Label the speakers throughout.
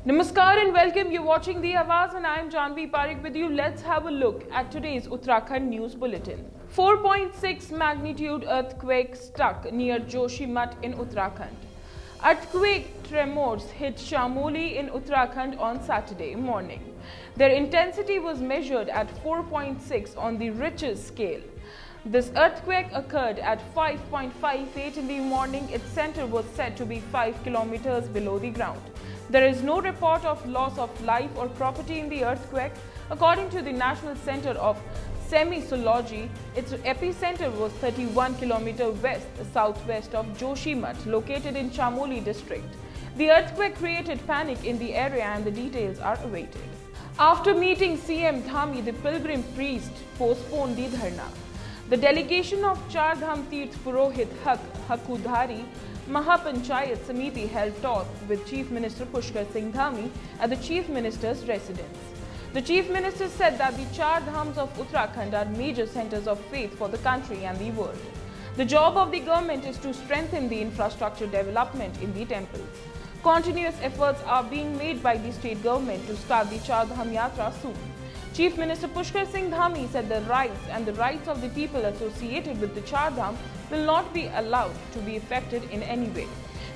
Speaker 1: Namaskar and welcome. You're watching The Awaz and I'm Janvi Parekh with you. Let's have a look at today's Uttarakhand News Bulletin. 4.6 magnitude earthquake struck near Joshimath in Uttarakhand. Earthquake tremors hit Chamoli in Uttarakhand on Saturday morning. Their intensity was measured at 4.6 on the Richter scale. This earthquake occurred at 5.58 in the morning. Its center was said to be 5 kilometers below the ground. There is no report of loss of life or property in the earthquake. According to the National Center of Seismology, its epicenter was 31 km west-southwest of Joshimath, located in Chamoli district. The earthquake created panic in the area and the details are awaited. After meeting CM Dhami, the pilgrim priest postponed the dharna. The delegation of Char Dham Tirth Purohit Hakudhari Mahapanchayat Samiti held talk with Chief Minister Pushkar Singh Dhami at the Chief Minister's residence. The Chief Minister said that the Char Dhams of Uttarakhand are major centers of faith for the country and the world. The job of the government is to strengthen the infrastructure development in the temples. Continuous efforts are being made by the state government to start the Char Dham Yatra soon. Chief Minister Pushkar Singh Dhami said the rights of the people associated with the Char Dham will not be allowed to be affected in any way.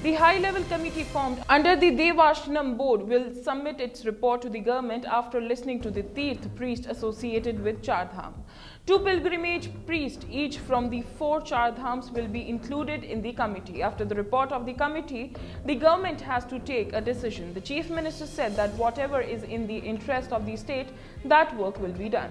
Speaker 1: The high-level committee formed under the Devashanam board will submit its report to the government after listening to the Tirth priest associated with Char Dham. 2 pilgrimage priests, each from the 4 Char Dhams, will be included in the committee. After the report of the committee, the government has to take a decision. The Chief Minister said that whatever is in the interest of the state, that work will be done.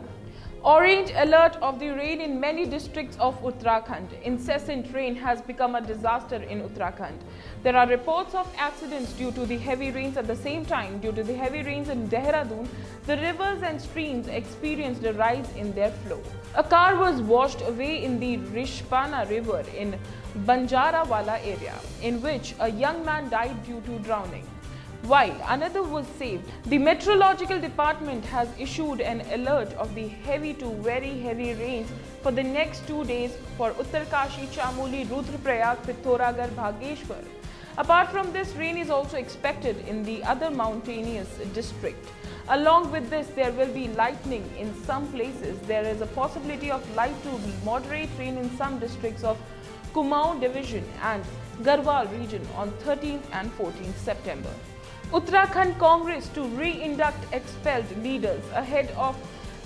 Speaker 1: Orange alert of the rain in many districts of Uttarakhand. Incessant rain has become a disaster in Uttarakhand. There are reports of accidents due to the heavy rains. At the same time, due to the heavy rains in Dehradun, the rivers and streams experienced a rise in their flow. A car was washed away in the Rishpana river in Banjarawala area, in which a young man died due to drowning, while another was saved. The meteorological department has issued an alert of the heavy to very heavy rains for the next 2 days for Uttarkashi, Chamoli, Rudraprayag, Pithoragarh, Bhageshwar. Apart from this, rain is also expected in the other mountainous district. Along with this, there will be lightning in some places. There is a possibility of light to moderate rain in some districts of Kumaon division and Garhwal region on 13th and 14th September. Uttarakhand Congress to re-induct expelled leaders ahead of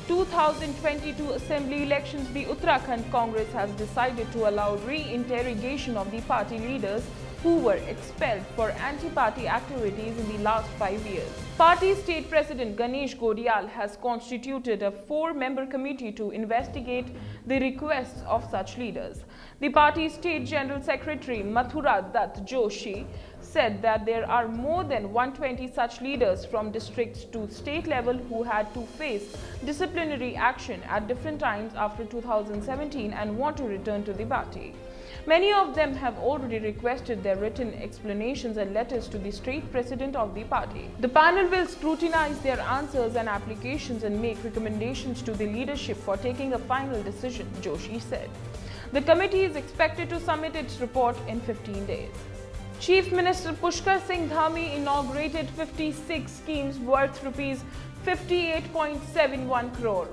Speaker 1: 2022 assembly elections. The Uttarakhand Congress has decided to allow re-interrogation of the party leaders who were expelled for anti-party activities in the last 5 years. Party State President Ganesh Godial has constituted a 4-member committee to investigate the requests of such leaders. The party State General Secretary Mathura Dutt Joshi said that there are more than 120 such leaders from districts to state level who had to face disciplinary action at different times after 2017 and want to return to the party. Many of them have already requested their written explanations and letters to the state president of the party. The panel will scrutinize their answers and applications and make recommendations to the leadership for taking a final decision, Joshi said. The committee is expected to submit its report in 15 days. Chief Minister Pushkar Singh Dhami inaugurated 56 schemes worth rupees 58.71 crore.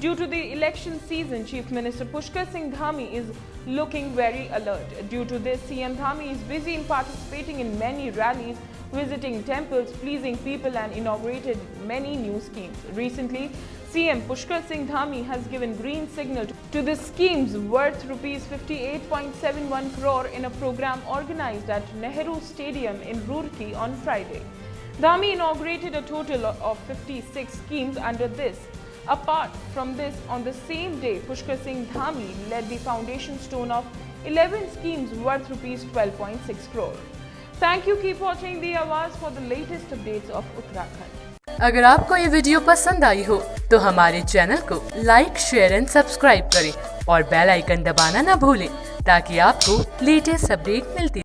Speaker 1: Due to the election season, Chief Minister Pushkar Singh Dhami is looking very alert. Due to this, CM Dhami is busy in participating in many rallies, visiting temples, pleasing people and inaugurated many new schemes. Recently, CM Pushkar Singh Dhami has given green signal to the schemes worth rupees 58.71 crore in a program organized at Nehru Stadium in Roorkee on Friday. Dhami inaugurated a total of 56 schemes under this. Apart from this, on the same day, Pushkar Singh Dhami led the foundation stone of 11 schemes worth rupees 12.6 crore. Thank you. Keep watching The Awaz for the latest updates of Uttarakhand.
Speaker 2: अगर आपको ये video पसंद आई हो तो हमारे channel को like, share and subscribe करें और बेल आइकन दबाना ना भूलें ताकि आपको लेटेस्ट अपडेट मिलती